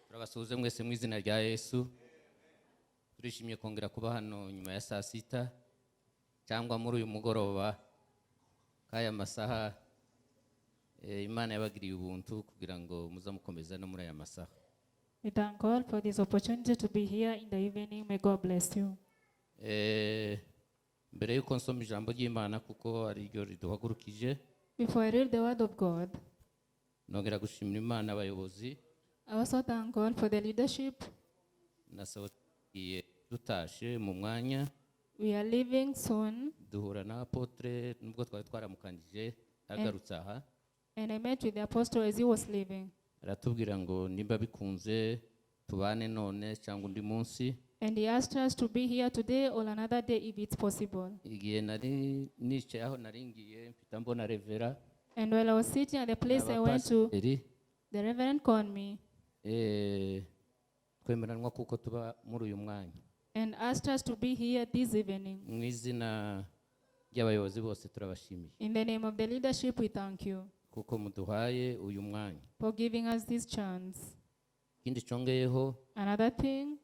turabasuhuze mwese mu izina rya Yesu. Turishimye kongera kuba hano nyuma ya saa sita cyangwa muri uyu mugoroba kaya masaha Imana yabagiriye ubuntu kugira ngo muzamukomeza no muri aya masaha. We thank God for this opportunity to be here in the evening. May God bless you. Mbere yuko nsoma ijambo ry'Imana kuko ari ryo riduhagurukije, Before I read the word of God, nongera gushimira Imana abayobozi I also thank God for the leadership. nasohoye dutashe mu mwanya We are leaving soon, duhura na apotre nubwo twari twaramukangije agarutse aha, and I met with the apostle as he was leaving. aratubwira ngo nimba bikunze tubane none cyangwa undi munsi. And he asked us to be here today or another day if it's possible. Igihe nari nicaye aho naringiye mpita mbona revera And while I was sitting at the place I went to, n'abapasiteri, the reverend called me twemeranwa kuko tuba muri uyu mwanya. and asked us to be here this evening. Mu izina ry'abayobozi bose turabashimiye In the name of the leadership, we thank you kuko muduhaye uyu mwanya. for giving us this chance. Ikindi cyongeyeho, Another thing,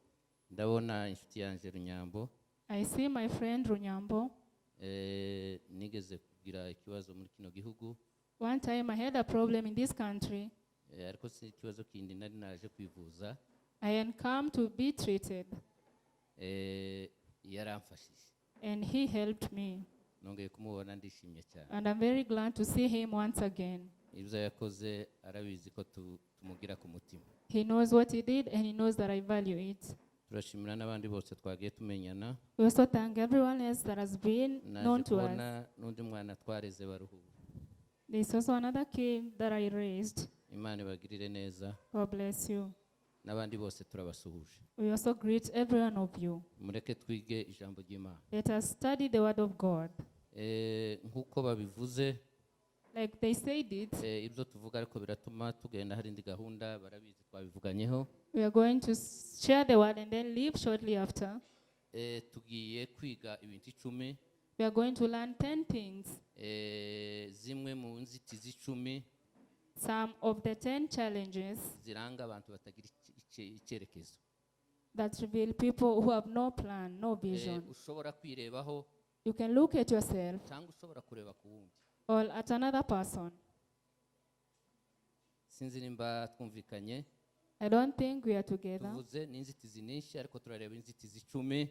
ndabona inshuti yanjye Runyambo, I see my friend Runyambo. nigeze kugira ikibazo muri kino gihugu, One time I had a problem in this country. ariko si ikibazo kindi nari naje kwivuza. I had come to be treated, Yaramfashije, and he helped me. nongeye kumubona ndishimye cyane. And I'm very glad to see him once again. Ibyo yakoze arabizi ko tumugira ku mutima. He knows what he did, and he knows that I value it. Turashimira n'abandi bose twagiye tumenyana. We also thank everyone else that has been known Naje to us. kubona n'undi mwana twareze baruhu. There's also another kid that I raised. Imana ibagirire neza, God bless you. n'abandi bose turabasuhuje. We also greet every one of you. Mureke twige ijambo ry'Imana. Let us study the word of God. Nk'uko babivuze, Like they said it, ibyo tuvuga ariko biratuma tugenda hari indi gahunda, barabizi twabivuganyeho. we are going to share the word and then leave shortly after. Tugiye kwiga ibintu 10, We are going to learn 10 things. zimwe mu nzitizi 10 Some of the 10 challenges ziranga abantu batagira icyerekezo. that reveal people who have no plan, no vision. Ushobora kwirebaho You can look at yourself cyangwa ushobora kureba ku wundi. or at another person. Sinzi nimba twumvikanye. I don't think we are together. Tuvuze n'inzitizi nyinshi ariko turareba inzitizi 10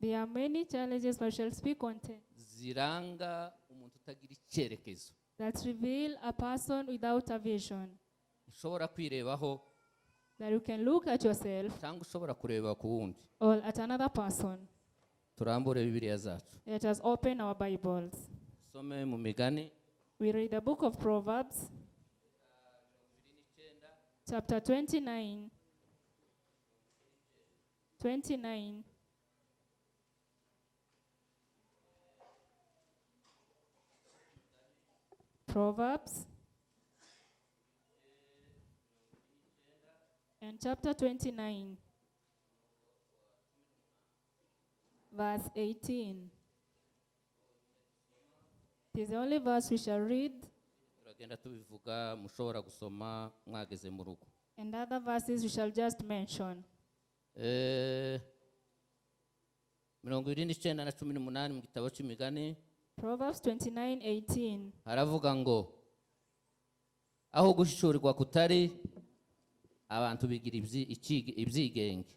There are many challenges, but I shall speak on 10 ziranga umuntu utagira icyerekezo. that reveal a person without a vision. Ushobora kwirebaho That you can look at yourself cyangwa ushobora kureba ku wundi. or at another person. Turambure Bibiliya zacu. Let us open our Bibles. Some mu Migani We read the book of Proverbs, chapter 29. 29. Proverbs and chapter 29, verse 18. It is the only verse we shall read, turagenda tubivuga, mushobora gusoma mwageze mu rugo. and other verses we shall just mention. 29 na 18 mu gitabo cy'Imigani Proverbs 29:18. haravuga ngo aho gushishurirwa kutari abantu bigira ibyigenge,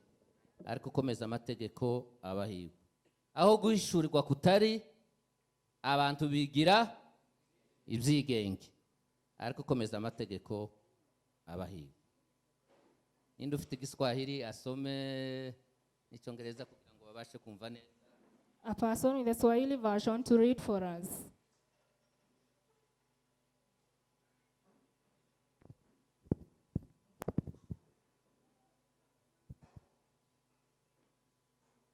ariko ukomeza amategeko abahiwe. Aho guhishurirwa kutari abantu bigira ibyigenge, ariko ukomeza amategeko abahiwe. Ninde ufite Igiswahili asome n'Icyongereza kugira ngo babashe kumva neza. A person with the Swahili version to read for us.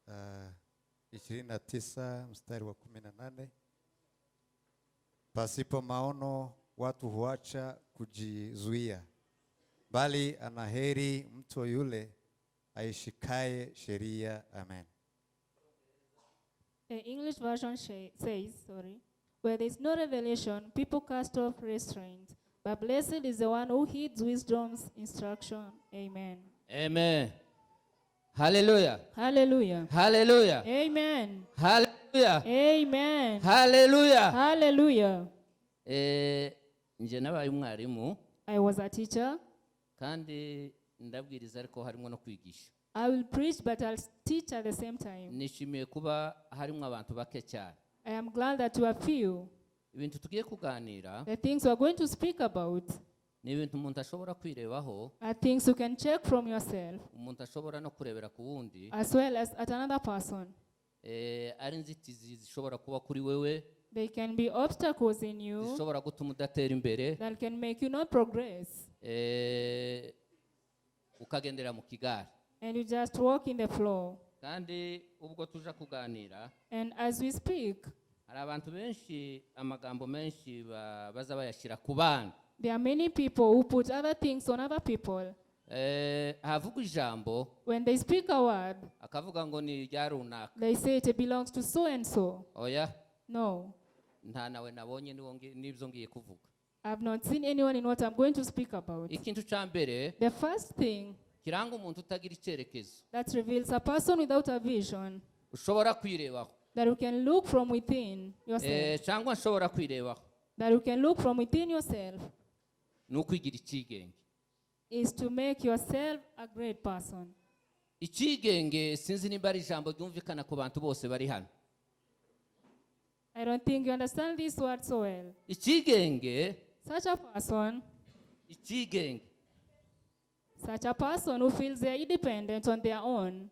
Uh, 29 mstari wa 18. Pasipo maono watu huacha kujizuia, bali anaheri mtu yule aishikaye sheria. Amen. The English version says, where there is no revelation, people cast off restraint, But blessed is the one who heeds wisdom's instruction. Amen. Amen. Hallelujah. Hallelujah. Hallelujah. Amen. Hallelujah. Amen. Hallelujah. Hallelujah. Nje nabaye umwarimu I was a teacher. kandi ndabwiriza ariko harimo no kwigisha. I will preach, but I'll teach at the same time. Nishimiye kuba harimo abantu bake cyane. I am glad that you are few. Ibintu tugiye kuganira The things we are going to speak about ni ibintu umuntu ashobora kwirebaho, are things you can check from yourself, umuntu ashobora no kurebera ku wundi, as well as at another person. ari inzitizi zishobora kuba kuri wewe, They can be obstacles in you zishobora gutuma udatera imbere, that can make you not progress. ukagendera mu kigare. And you just walk in the flow. Kandi ubwo tuja kuganira, And as we speak, hari abantu benshi amagambo menshi baza bayashyira ku bandi. there are many people who put other things on other people. Havuga ijambo When they speak a word, akavuga ngo ni rya runaka. they say it belongs to so and so. Oya, No, nta nawe nabonye n'ibyo ngiye kuvuga. I've not seen anyone in what I'm going to speak about. Ikintu cya mbere The first thing kiranga umuntu utagira icyerekezo, that reveals a person without a vision, ushobora kwirebaho, that you can look from within yourself, cyangwa nshobora kwirebaho, that you can look from within yourself, ni ukwigira icyigenge. is to make yourself a great person. Icyigenge sinzi nimba ari ijambo ryumvikana ku bantu bose bari hano. I don't think you understand this word so well. Icyigenge, Such a person, icyigenge, such a person who feels they are independent on their own,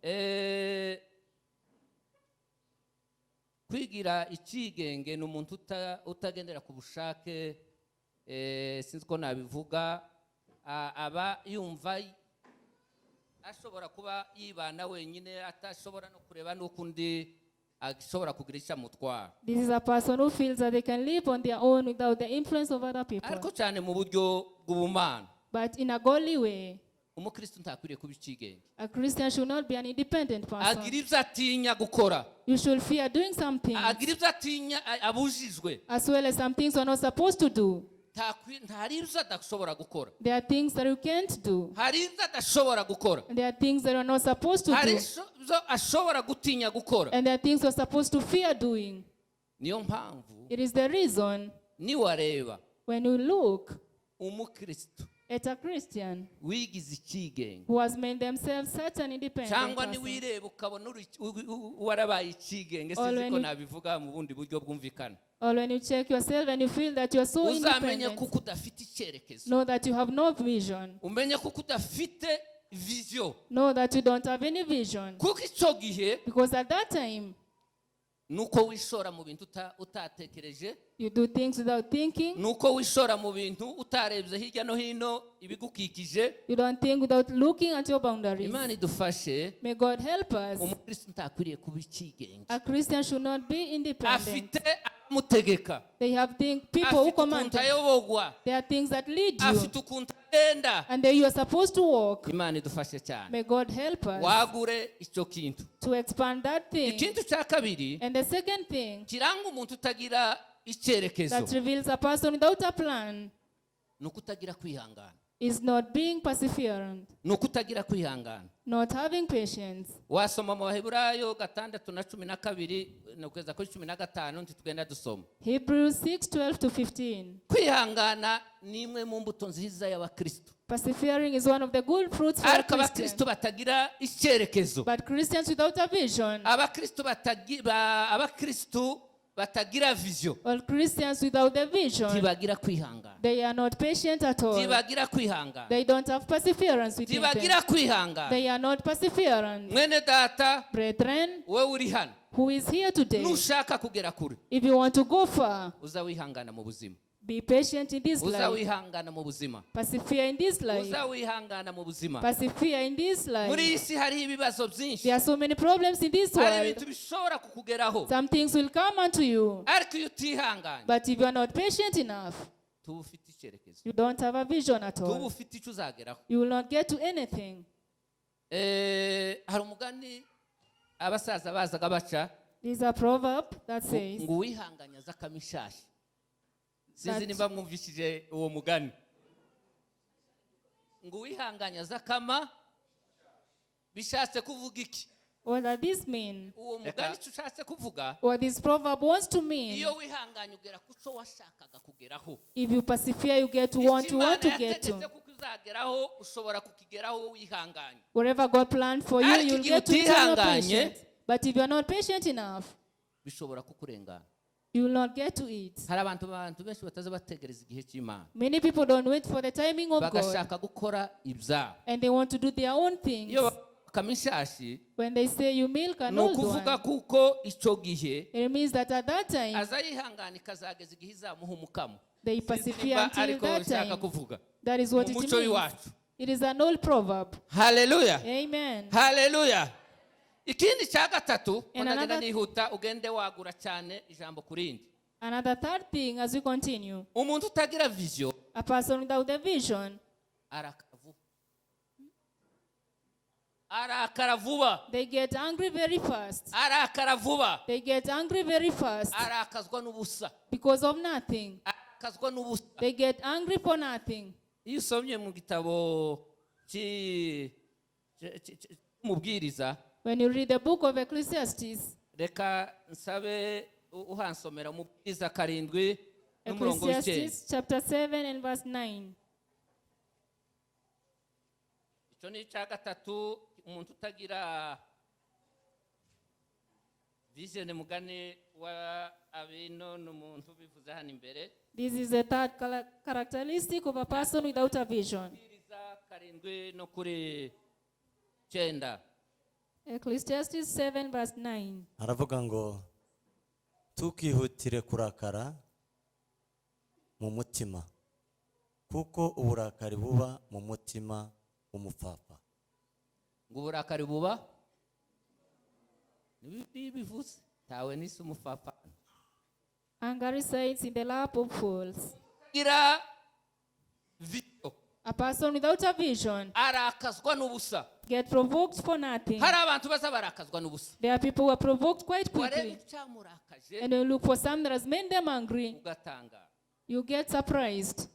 kwigira icyigenge ni umuntu utagendera ku bushake, sinzi ko nabivuga, aba yumva ashobora kuba yibana wenyine, atashobora no kureba n'ukundi ashobora kugira icyo amutwara. this is a person who feels that they can live on their own without the influence of other people. Ariko cyane mu buryo bw'ubumana, But in a godly way, umukristo ntakwiriye kuba icyigenge. a Christian should not be an independent person. Agira ibyo atinya gukora, You should fear doing something, agira ibyo atinya abujijwe, as well as some things you're not supposed to do. hari ibyo adashobora gukora, There are things that you can't do, hari ibyo adashobora gukora, and there are things that you're not supposed to hari do, ibyo ashobora gutinya gukora. and there are things you're supposed to fear doing. Niyo mpamvu It is the reason niwareba when you look umukristo at a Christian wigize icyigenge, who has made themselves such an independent cyangwa person, niwireba ukabona warabaye icyigenge, Or sinzi when ko you- nabivuga mu bundi buryo bwumvikana, or when you check yourself and you feel that you're so uzamenye independent, kuko udafite icyerekezo, know that you have no vision, umenye kuko udafite vision, know that you don't have any vision, kuko icyo gihe because at that time nuko wishora mu bintu utatekereje, you do things without thinking, nuko wishora mu bintu utarebye hirya no hino ibigukikije. you don't think without looking at your boundaries. Imana idufashe, May God help us. umukristo ntakwiriye kuba icyigenge, A Christian should not be independent. afite abamutegeka, They have people who afite command ukuntu them. ayobogwa, There are things that lead you, afite ukuntu agenda. and then you are supposed to walk. Imana idufashe cyane, May God help us wagure icyo kintu. to expand that thing. Ikintu cya kabiri And the second thing kiranga umuntu utagira icyerekezo, that reveals a person without a plan ni ukutagira kwihangana, is not being perseverant, ni ukutagira kwihangana. not having patience. Wasoma mu Baheburayo 6:12 no kugeza kuri 15 ntitugenda dusoma. Hebrews 6:12 to 15. Kwihangana ni imwe mu mbuto nziza y'abakristo, Persevering is one of the good fruits for a ariko Christian. abakristo batagira icyerekezo, But Christians without a vision, abakristo batagira vision, or Christians without a vision, ntibagira kwihangana, they are not patient at all. ntibagira kwihangana, They don't have perseverance within ntibagira them. kwihangana. They are not perseverant. Mwene data, Brethren, wowe uri hano, who is here today, nushaka kugera kure, if you want to go far, uza wihangana mu buzima, be patient in this uza life. wihangana mu buzima, Persevere in this life. uza wihangana mu buzima. Persevere in this Muri iyi life. si hariho ibibazo byinshi, There are so many problems in this hari world. ibintu bishobora kukugeraho, Some things will come unto you. ariko iyo utihanganye But if you are not patient enough, tuba ufite icyerekezo, you don't have a vision at tuba all. ufite icyo uzageraho. You will not get to anything. Hari umugani abasaza bazaga baca There is a proverb that says ngo uwihanganye aza akamishashi. Sinzi That- nimba mwumvishije uwo mugani. ngo wihanganya zakama bishatse kuvuga iki? What does this mean? Uwo mugani ushatse kuvuga, What this proverb wants to mean, iyo wihanganya ugera kuco washakaga kugeraho. if you persevere, you get to what you want to get to. Kuko uzageraho ushobora kukigeraho wihanganya. Whatever God planned for you, Ariko you'll igihe get to it when you're utihanganye, patient. But if you're not patient enough, bishobora kukurengana. you will not get to it. Hari abantu benshi bataza bategereza igihe cy'Imana, Many people don't wait for the timing of God, bagashaka gukora ibyabo. and they want to do their own things. Iyo kamishashi When they say you milk an no old kuvuga one, kuko icyo gihe it means that at that time, aza yihangana ikazageza igihe izamuha umukamo. they persevere Simba until ariko that nshaka time. kuvuga That is what mu it muco means. w'iwacu. It is an old proverb. Haleluya, Amen. haleluya. Ikindi cya gatatu, And ndagenda another- nihuta ugende wagura cyane ijambo kurindi. Another third thing, as we continue, Umuntu utagira vision a person without a vision, arakara vuba, they get angry very fast. arakara vuba, They get angry very fast arakazwa n'ubusa, because of nothing. arakazwa n'ubusa. They get angry for nothing. Iyo usomye mu gitabo cy'umubwiriza, When you read the book of Ecclesiastes, reka nsabe uhansomera umubwiriza 7 n'umurongo w'Icyenda. Ecclesiastes chapter 7 and verse 9. Icyo ni icya gatatu. Umuntu utagira vision, mugani wa abino n'umuntu bivuze hano imbere. This is the third characteristic of a person without a vision. Umubwiriza 7 no kuri 9. Ecclesiastes 7 verse 9. aravuga ngo tukihutire kurakara mu mutima kuko uburakari buba mu mutima w'umupfapfa. Ngo uburakari buba bivuze tawe n'isi umupfapfa. Anger resides in the lap of fools. Gira vision, A person without a vision arakazwa n'ubusa. get provoked for nothing. Hari abantu baza barakazwa n'ubusa. There are people who are provoked quite Wareba quickly. icyamurakaje And you look for something that has made them angry, ugatanga. you get surprised.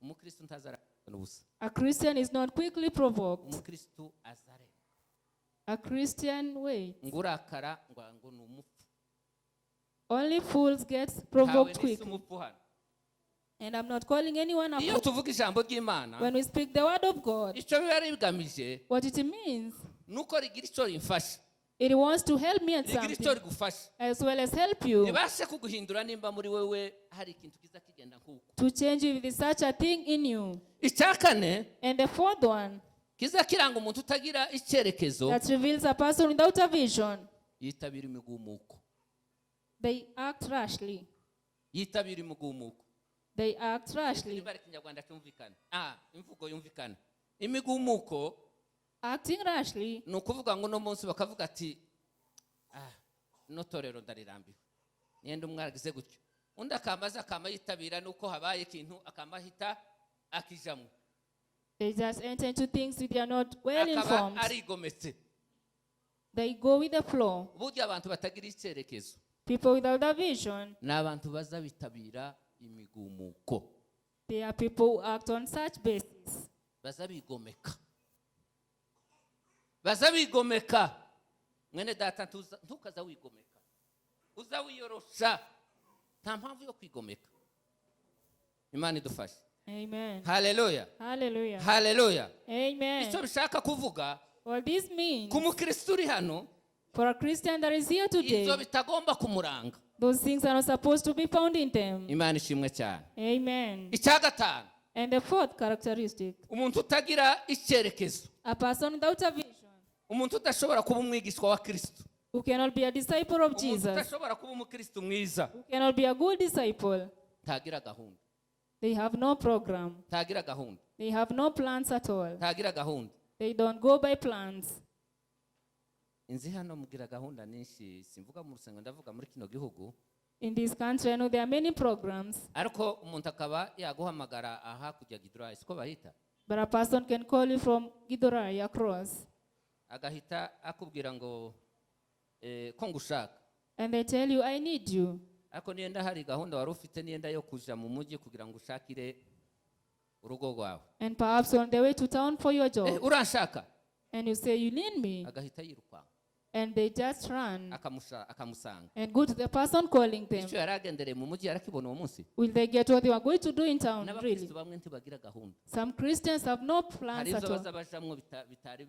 Umukristo ntazarakazwa n'ubusa. A Christian is not quickly provoked. Umukristo azare. A Christian waits. Ngo urakara ngo ni umupfu. Only fools get Tawe provoked n'isi quickly. umupfu hano. And I'm not calling anyone a Iyo fool. tuvuga ijambo ry'Imana, When we speak the word of God, icyo biba rigamije what it means, nuko rigira icyo rimfasha, it wants to help me at rigira icyo something rigufasha, as well as help you ribashe kuguhindura nimba muri wewe hari ikintu kiza kigenda nk'uko. to change you if there's such a thing in you. Icya kane And the fourth one kiza kiranga umuntu utagira icyerekezo, that reveals a person without a vision, yitabira imigumuko. they act rashly. Yitabira imigumuko. They act rashly. Niba ari Kinyarwanda cyumvikana. Imvugo yumvikana. Imigumuko Acting rashly ni ukuvuga ngo no munsi bakavuga ati no torero ndarirambiwe. Nienda umwaragize gutyo. Undi akamaza yitabira nuko habaye ikintu akamahita akijamwe. they just enter into things if they are not well Akaba informed. arigometse. They go with the flow. Burya abantu batagira icyerekezo People without a vision, ni abantu baza bitabira imigumuko. they are people who act on such basis. Baza bigomeka. Baza bigomeka. Mwene data ntukaza wigomeka. Uza wiyorosha. Nta mpamvu yo kwigomeka. Imana idufashe. Amen. Haleluya. Hallelujah. Haleluya. Amen. Icyo bishaka kuvuga What this means, ku mukristo uri hano, for a Christian that is here today, ibyo bitagomba kumuranga. those things are not supposed to be found in them. Imana ishimwe cyane. Amen. Icya gatanu, And the fourth characteristic, umuntu utagira icyerekezo, a person without a vision, umuntu udashobora kuba umwigishwa wa Kristo, who cannot be a disciple of umuntu Jesus, udashobora kuba umukristo mwiza, who cannot be a good disciple, ntagira gahunda, they have no program. ntagira gahunda, They have no plans at all. ntagira gahunda. They don't go by plans. Inzi hano mugira gahunda nyinshi, simvuga mu rusengo ndavuga muri kino gihugu, In this country, I know there are many programs, ariko umuntu akaba yaguhamagara aha kujya Gidura, siko bahita, but a person can call you from Gidorai across, agahita akubwira ngo ko ngushaka, and they tell you, I need you. ariko nienda hari gahunda wari ufite nienda yo kuja mu mujyi kugira ngo ushakire urugo rwawe And perhaps you're on the way to town for your job. uranshaka And you say, you need me. agahita yirukanka And they just run akamusanga and go to the person calling them. icyo yari agendereye mu mujyi yarakibona uwo munsi Will they get what they were going to do in town, really? n'abakristo bamwe ntibagira gahunda Some Christians have no hari plans ibyo at all. baza bajamwo bitari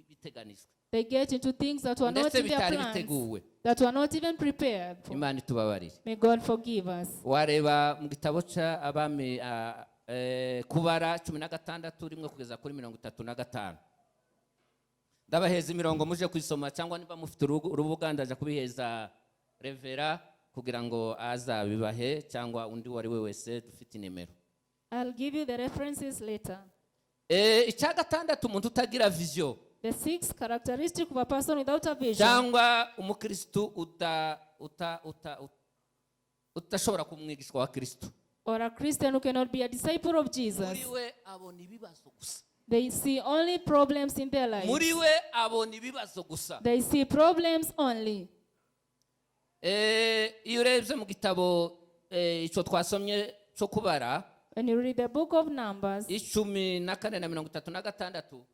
biteganijwe They get into things that were not ndetse in their bitari plans, biteguwe that were not even prepared for. imana itubabarire May God forgive us. wareba mu gitabo cy'abami kubara 16 rimwe kugeza kuri 35 ndabaheza imirongo muje kwisoma cyangwa niba mufite urubuga ndaje kubiheza revera kugira ngo azabibahe cyangwa undi wari we wese dufite nimero. I'll give you the references later. Icya gatandatu umuntu utagira vision. The sixth characteristic of a person without a vision. Cyangwa umukristo utashobora kumwigishwa wa Kristo. Or a Christian who cannot be a disciple of Jesus. Muri we abona ibibazo gusa. They see only problems in their lives. Muri we abona ibibazo gusa. They see problems only. Iyo urebye mu gitabo icyo twasomye cyo kubara, when you read the book of Numbers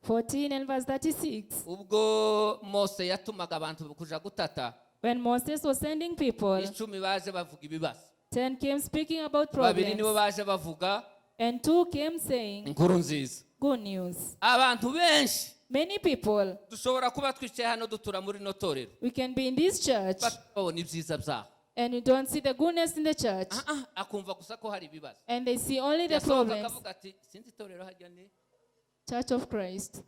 14 and verse 36, ubwo Mose yatumaga abantu kuja gutata, when Moses was sending people, 10 baje bavuga ibibazo, 10 came speaking about babiri nibo problems, baje bavuga and 2 came saying inkuru nziza. good news. Abantu benshi Many people, dushobora kuba twicaye hano dutura muri notorero, we can be in this church babona ibyiza byaho, and you don't see the goodness in the church, akumva gusa ko hari ibibazo, and they see only the yasohoka problems. akavuga ati sinzi itorero hajya ni Church of Christ.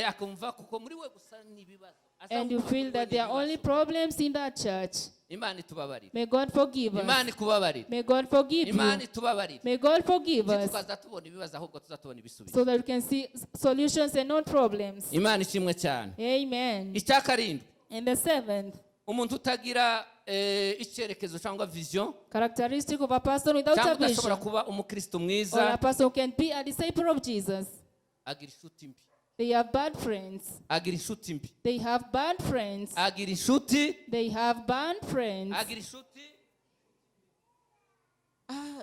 akumva kuko muri we gusa ni ibibazo, And you feel that there are only problems in that church. Imana itubabarire, May God forgive us. Imana ikubabarire, May God forgive Imana you. itubabarire, May God forgive us tukaza tubona ibibazo ahubwo tuzatubona ibisubizo. so that we can see solutions and not problems. Imana ishimwe cyane. Amen. Icya karindwi, And the seventh umuntu utagira icyerekezo cyangwa vision, characteristic of a person without a cyangwa vision, udashobora kuba umukristo or a mwiza, person who can be a disciple of Jesus, agira inshuti mbi. they have bad friends. Agira inshuti mbi. They have bad friends. Agira inshuti. They have bad friends. Agira inshuti.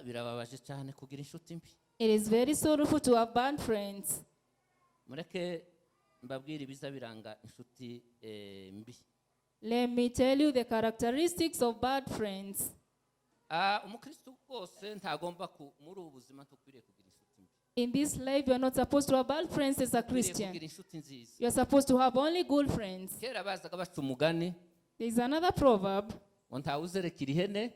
Birababaje cyane kugira inshuti mbi. It is very sorrowful to have bad friends. Mureke mbabwire ibiza biranga inshuti mbi. Let me tell you the characteristics of bad friends. Umukristo wose ntagomba muri ubu buzima tukwiriye kugira inshuti mbi. In this life, you are not supposed to have bad friends as a Christian. You are supposed to have only good friends. Kera bazaga baca umugani. There is another proverb. Ntawuzerekira ihene.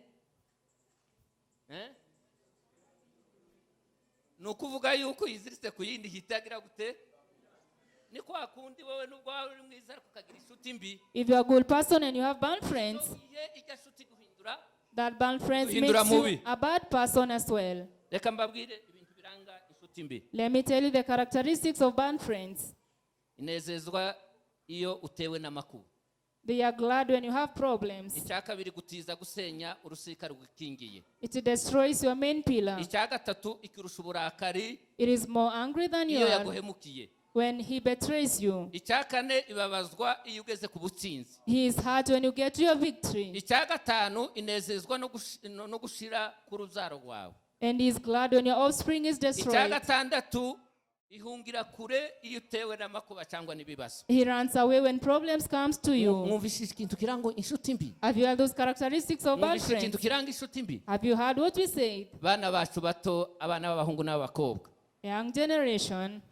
Nukuvuga yuko yiziritse ku yindi hitagira gute? Ni kwa kundi wowe nubwo wawe uri mwiza ariko ukagira inshuti mbi. If you are a good person and you have bad friends, that bad friends makes you a bad person as well. Reka mbabwire ibintu biranga inshuti mbi. Let me tell you the characteristics of bad friends. Inezezwa iyo utewe n'amakuba. They are glad when you have problems. Icya kabiri gutiza gusenya urusika rukingiye. It destroys your main pillar. Icya gatatu ikirusha uburakari. It is more angry than you Iyo are yaguhemukiye. when he betrays you. Icya kane ibabazwa iyo ugeze ku butsinzi. He is hurt when you get to your victory. Icya gatanu inezezwa no gushira ku ruzaro rwawe. And he is glad when your offspring is Icya destroyed. gatandatu ihungira kure iyo utewe n'amakuba cyangwa n'ibibazo. He runs away when problems comes to you. Mwumvise ikintu kiranga inshuti mbi? Have you heard those characteristics of bad Mwumvise ikintu friends? kiranga inshuti mbi? Have you heard what we said? Bana bacu bato, abana b'abahungu n'abakobwa. Young generation,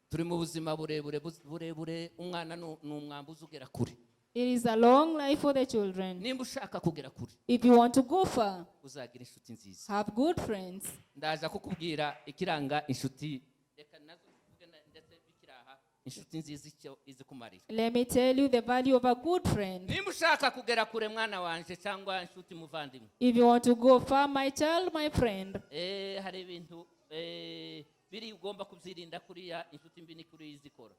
Turi mu buzima burebure, umwana n'umwambuzi ugera kure. it is a long life for the children. Nimba ushaka kugera kure, If you want to go far, uzagira inshuti nziza. have good friends. Ndaza kukubwira ikiranga inshuti. Reka nazo tuvuge ndetse bikiraha inshuti nziza icyo izi kumarira. Let me tell you the value of a good friend. Nimba ushaka kugera kure mwana wanje cyangwa inshuti muvandimwe. If you want to go far, my child, my friend, Hari ibintu biri ugomba kubyirinda kuriya inshuti mbi ni kuri izikora.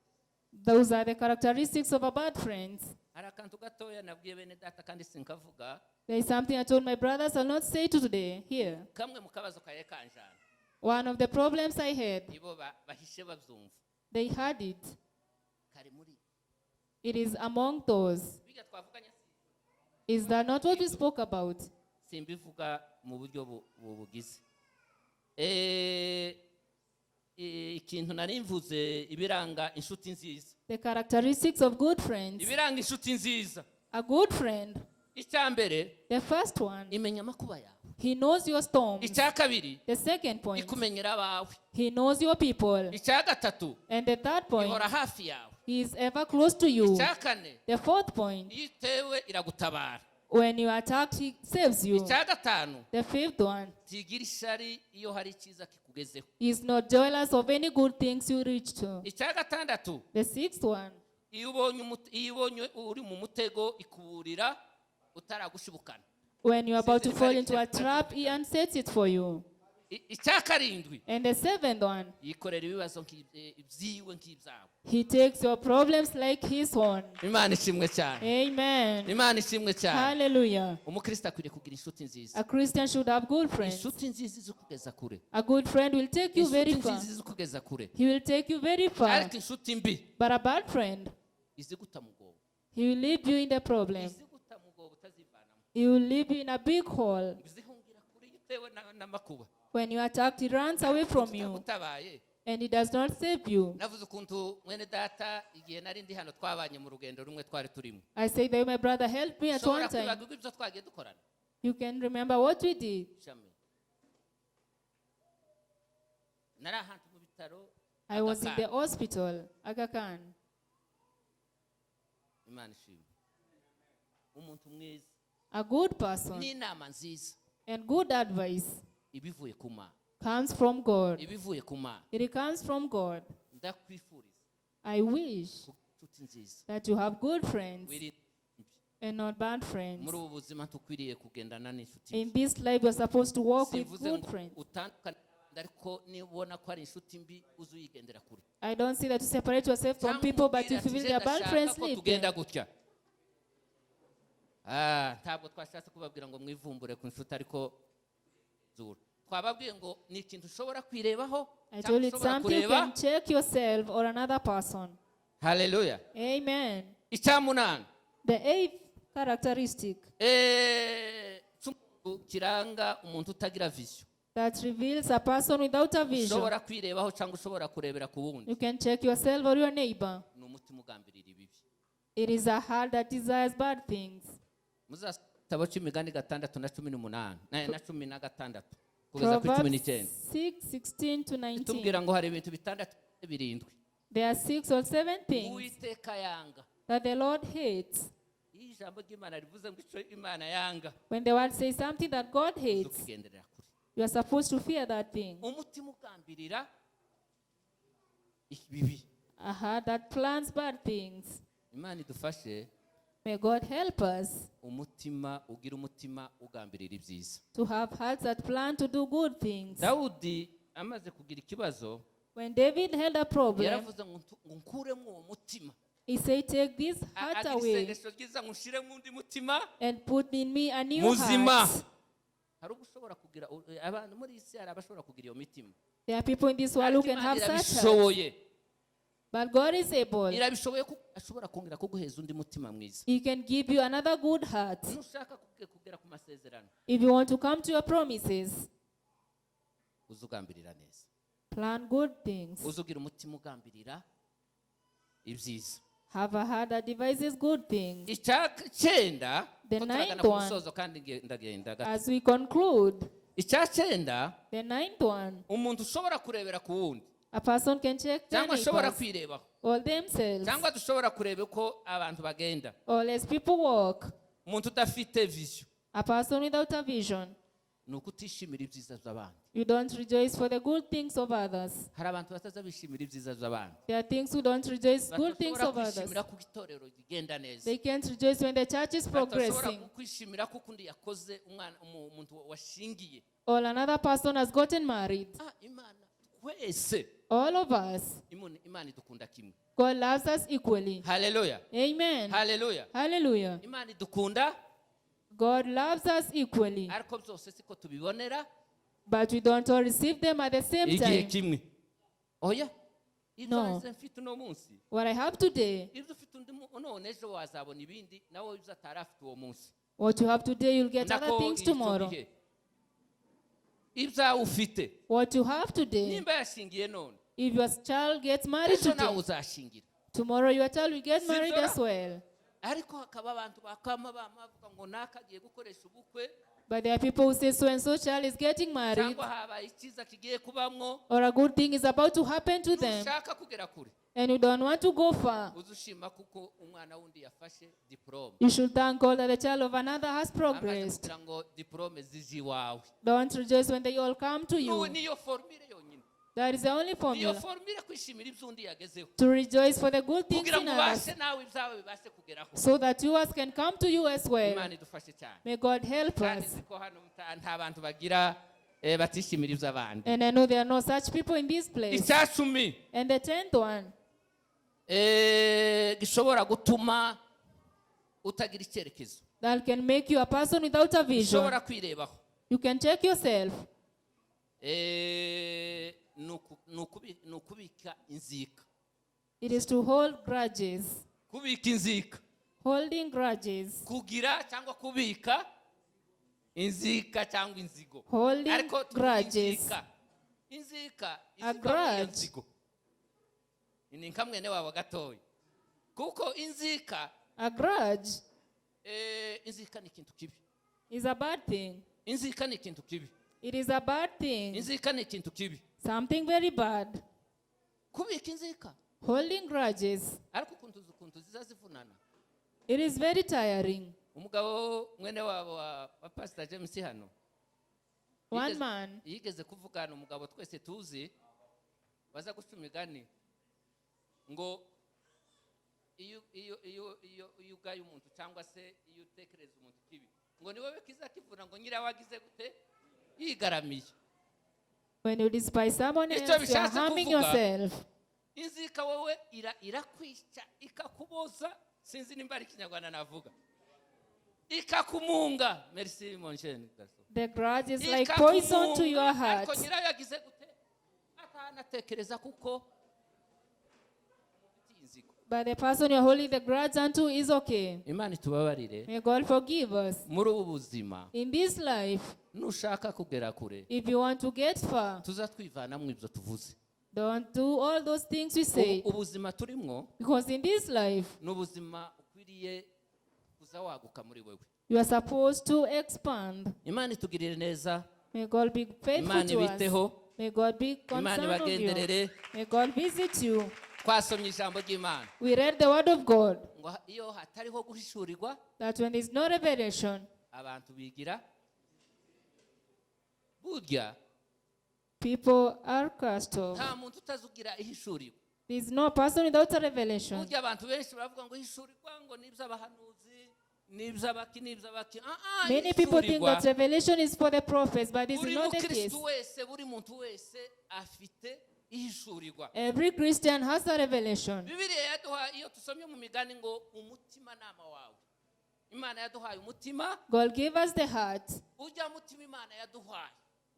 those are the characteristics of a bad friend. Hari akantu gatoya nabwiye bene data kandi sinkavuga. There is something I told my brothers I'll not say to today here. Kamwe mu kabazo kaye kanjana. One of the problems I had, Ibo bahishe bavyumva. they had it. Kari muri. It is among those. Biga twavuganye Is that not what we spoke about? simbivuga mu buryo bugize. ikintu nari mvuze ibiranga inshuti nziza. The characteristics of good friends. Ibiranga inshuti nziza. A good friend. Icyambere, The first one, imenya amakuba yawe. he knows your storms. Icya kabiri, The second point, ikumenyera abawe. he knows your people. Icya gatatu, And the third point, ihora hafi yawe. he is ever close to you. Icya kane, The fourth point, iyo itewe iragutabara. when you are attacked, he saves you. Icya gatanu, The fifth one, tigira ishari iyo hari icyiza kikugezeho. he is not jealous of any good things you reach to. Icya gatandatu, The sixth one, iyo ubonye uri mu mutego ikuburira utaragushibukana. when you are about to fall into a trap, he unsets it for you. Icya karindwi, And the seventh one, yikorera ibibazo byiwe nk'ibyawe. he takes your problems like his own. Imana ishimwe cyane. Amen. Imana ishimwe cyane. Hallelujah. Umukristo akwiriye kugira inshuti nziza. A Christian should have good friends. Inshuti nziza izikugeza kure. A good friend will take you very Inshuti far. nziza izikugeza kure. He will take you very far. Ariko inshuti mbi But a bad friend, iziguta mu bwobo. he will leave you in the problem. Iziguta mu bwobo utazivanamo. He will leave you in a big hole. Izihungira kure iyo utewe n'amakuba. When you are attacked, he runs away from you. Utagutabaye. And he does not save you. Navuze ukuntu mwene data igihe nari ndi hano twabanye mu rugendo rumwe twari turimo. I say that my brother helped me at one Ushobora time. kwibagirwa ibyo twagiye dukorana. You can remember what we did. Shami. Nari ahantu mu bitaro. I was in the hospital, Aga Khan. Imana ishimwe. Umuntu mwiza. A good person N'inama nziza. and good advice Ibivuye ku Mana. comes from God. Ibivuye ku Mana. It comes from God. Ndakwifuriza I wish inshuti nziza. that you have good friends Wirinde and not bad friends. muri ubu buzima tukwiriye kugendana n'inshuti. In this life, you're supposed to walk with Simvuze good ngo friends. utandukane ariko nibona ko ari inshuti mbi uzuyigendera kure. I don't see that you separate yourself from Cyangwa people, but umubwire if you ati, feel they're bad "Ndashaka friends, ko leave tugenda them." gutya." Ntabwo twashatse kubabwira ngo mwivumbure ku nshuti ariko zura. Twababwiye ngo ni ikintu ushobora kwirebaho I cyangwa told you it's ushobora something you kureba. can check yourself or another person. Haleluya. Amen. Icyamunani. The eighth characteristic kiranga umuntu utagira vision. that reveals a person without a vision. Ushobora kwirebaho cyangwa ushobora kurebera ku wundi. You can check yourself or your neighbor. Ni umutima ugambirira ibibi. It is a heart that desires bad things. Muzasaba cy'imigani 6:18 na 16 kugeza kuri Proverbs 19. 6:16 to 19. Tubwira ngo hari ibintu bitandatu birindwi. There are 6 or 7 things Uwiteka yanga. that the Lord hates. Iyi jambo ry'Imana rivuze ngo icyo Imana yanga. When the word says something that God hates, Tukigenderera kure. you are supposed to fear that thing. Umutima ugambirira ibibi. A heart that plans bad things. Imana idufashe May God help us umutima ugira umutima ugambirira ibyiza. to have hearts that plan to do good things. Dawudi amaze kugira ikibazo When David had a problem, yaravuze ngo nkuremo uwo mutima. he said, "Take this heart Agira away isengesho ryiza ngo nshiremo undi mutima and put in me a new muzima. heart." Hari ugushobora kugira abantu muri isi hari abashobora kugira iyo mitima. There are people in this world who can Imana have such hearts, irabishoboye. but God is able. Irabishoboye ko ashobora kongera kuguheza undi mutima mwiza. He can give you another good heart. Nushaka kugera ku masezerano If you want to come to your promises, uzugambirira neza. plan good things. Uzugira umutima ugambirira ibyiza. Have a heart that devises good things. Icyenda The ko turagana ninth ku one. musozo kandi ndagenda gato. As we conclude, Icyenda the ninth one, umuntu ushobora kurebera ku wundi a person can check their cyangwa ashobora neighbors kwirebaho or themselves, cyangwa dushobora kureba uko abantu bagenda. or as people walk. Umuntu udafite vision A person without a vision, ni uko utishimira ibyiza by'abandi. you don't rejoice for the good things of others. Hari abantu bataza bishimira ibyiza by'abandi. There are things who don't rejoice good things Batashobora of others. kwishimira ko itorero rigenda neza. They can't rejoice when the church is Batashobora progressing, kwishimira ko undi yakoze umuntu washingiye. or another person has gotten married. Imana twese All of us, Imana idukunda kimwe. God loves us equally. Haleluya. Amen. Haleluya. Hallelujah. Imana idukunda God loves us equally, ariko byose siko tubibonera but we don't all receive them at the same igihe time. kimwe. Oya. Ibyo No. wahise mfite uno munsi. What I have today, Ibyo ufite undi none ejo wazabona ibindi nawe ibyo atari afite uwo munsi. what you have today, you'll get other Nako things icyo tomorrow. gihe. Ibyawe ufite What you have today, nimba yashingiye none If your child gets married ejo nawe today, uzashingira. tomorrow your child will get Sibyo married ra? as well. Ariko hakaba abantu bakama bavuga ngo nakagiye gukoresha ubukwe But there are people who say so and so child is getting married, cyangwa habaye icyiza kigiye kubamwo or a good thing is about to happen to them, ushaka kugera kure and you don't want to go far. uzushima kuko umwana wundi yafashe diplome. You should thank God that the child of another has Amaze progressed. kugira ngo diplome zizi iwawe. Don't rejoice when they all come to you. Niyo formule yonyine. That is the only Niyo formula. formule kwishimira ibyo undi yagezeho. To rejoice for the good things Kugira in ngo others, ubashe nawe ibyawe bibashe kugeraho. so that yours can come to you as well. Imana idufashe cyane. May God help Kandi us. siko hano nta bantu bagira batishimira iby'abandi. And I know there are no such people in this place. Icyacumi And the 10th one, gishobora gutuma utagira icyerekezo. that can make you a person without a vision. Ushobora kwirebaho. You can check yourself. Ni ukubika inzika. It is to hold grudges. Kubika inzika. Holding grudges. Kugira cyangwa kubika inzika cyangwa inzigo. Holding Ariko grudges. inzika A grudge. inzigo. Ni nkamwene wabo gatoya. Kuko inzika A grudge inzika ni ikintu kibi. is a bad thing. Inzika ni ikintu kibi. It is a bad thing. Inzika ni ikintu kibi. Something very bad. Kubika inzika. Holding grudges. Ariko ukuntu zizazivunana. It is very tiring. Umugabo mwene wabo wa Pastor James hano. One man, Yigeze kuvugana umugabo twese tuzi baza guca imigani ngo iyo ugaye umuntu cyangwa se iyo utekereza umuntu kibi ngo ni wowe kizakivuna ngo nyira wagize gute yigaramiye. when you despise someone Icyo else, you are bishatse harming kuvuga, yourself. inzika wowe irakwica ikakuboza, sinzi nimba ari Kinyarwanda navuga, ikakumunga. Merci mon cher. The grudge is like poison to your heart. Ariko nyirayo yagize gute atanatekereza kuko inzika. But the person you're holding the grudge unto is okay. Imana itubabarire. May God forgive us. Muri ubu buzima In this life, nushaka kugera kure if you want to get far, tuza twivanamo ibyo tuvuze. don't do all those things we say. Ubuzima turimwo Because in this life, ni ubuzima ukwiriye kuza waguka muri wewe. you are supposed to expand. Imana itugirire neza. May God be faithful Imana to us. ibiteho. May God be Imana concerned of you. ibagenderere. May God visit you. Twasomye ijambo ry'Imana We read the word of God ngo iyo hatariho guhishurirwa that when there is no revelation, abantu bigira burya people are cast off. nta muntu utazugira ihishurirwa. There is no person without a revelation. Burya abantu benshi baravuga ngo ihishurirwa ngo n'iby'abahanuzi n'iby'abaki. Many people think that revelation is for the prophets, but this is buri not the case. mukristo wese buri muntu wese afite ihishurirwa. Every Christian has a revelation. Bibiliya yaduha iyo tusomye mu migani ngo umutima nama wawe. Imana yaduhaye umutima. God gave us the heart. Ujya mutima Imana yaduhaye.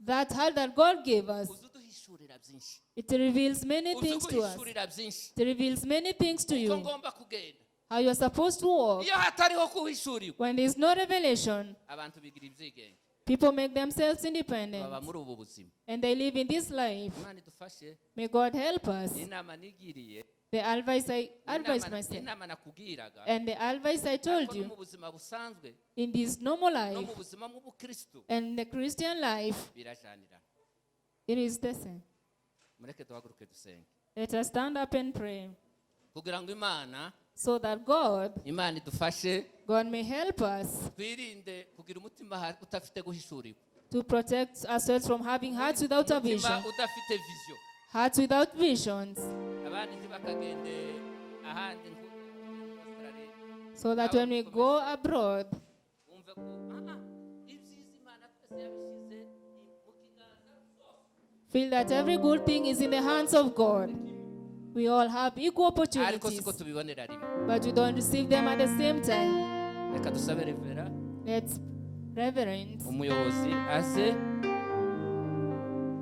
That heart that God gave us, Uzuduhishurira byinshi. it reveals many things to us. Uzuduhishurira byinshi. It reveals many things to Uko you. ngomba kugenda. How you are supposed to walk. Iyo hatariho kuhishurirwa When there is no revelation, abantu bigira ibyigenge. people make themselves Baba independent. muri ubu buzima. And they live in this life. Imana idufashe. May God help us. Inama nigiriye. The advice I advised myself. Inama nakubwiraga. And the advice I told Ariko no you mu buzima busanzwe in this normal no mu life buzima bw'ubukristo and the Christian life, birajanira. it is the same. Mureke duhaguruke dusenge. Let us stand up and pray Kugira ngo so that God idufashe may help us twirinde kugira umutima udafite guhishurirwa. to protect ourselves from having hearts without a vision, Umutima udafite vision. hearts without visions, Abandi ntibakagende ahandi Australia. so that when we go abroad, Umve ko ibyiza Imana twese yabishyize mu kiganza cyose. feel that every good thing is in the hands of God. We all have equal Ariko opportunities, siko tubibonera rimwe. but we don't receive them at the same time. Reka dusabe Revera Let's reverence. umuyobozi aze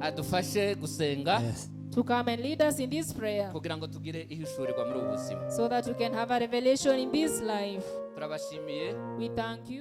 adufashe gusenga To come and lead us in this prayer kugira ngo tugire ihishurirwa muri ubu buzima. so that we can have a revelation in this life. Turabashimiye. We thank you.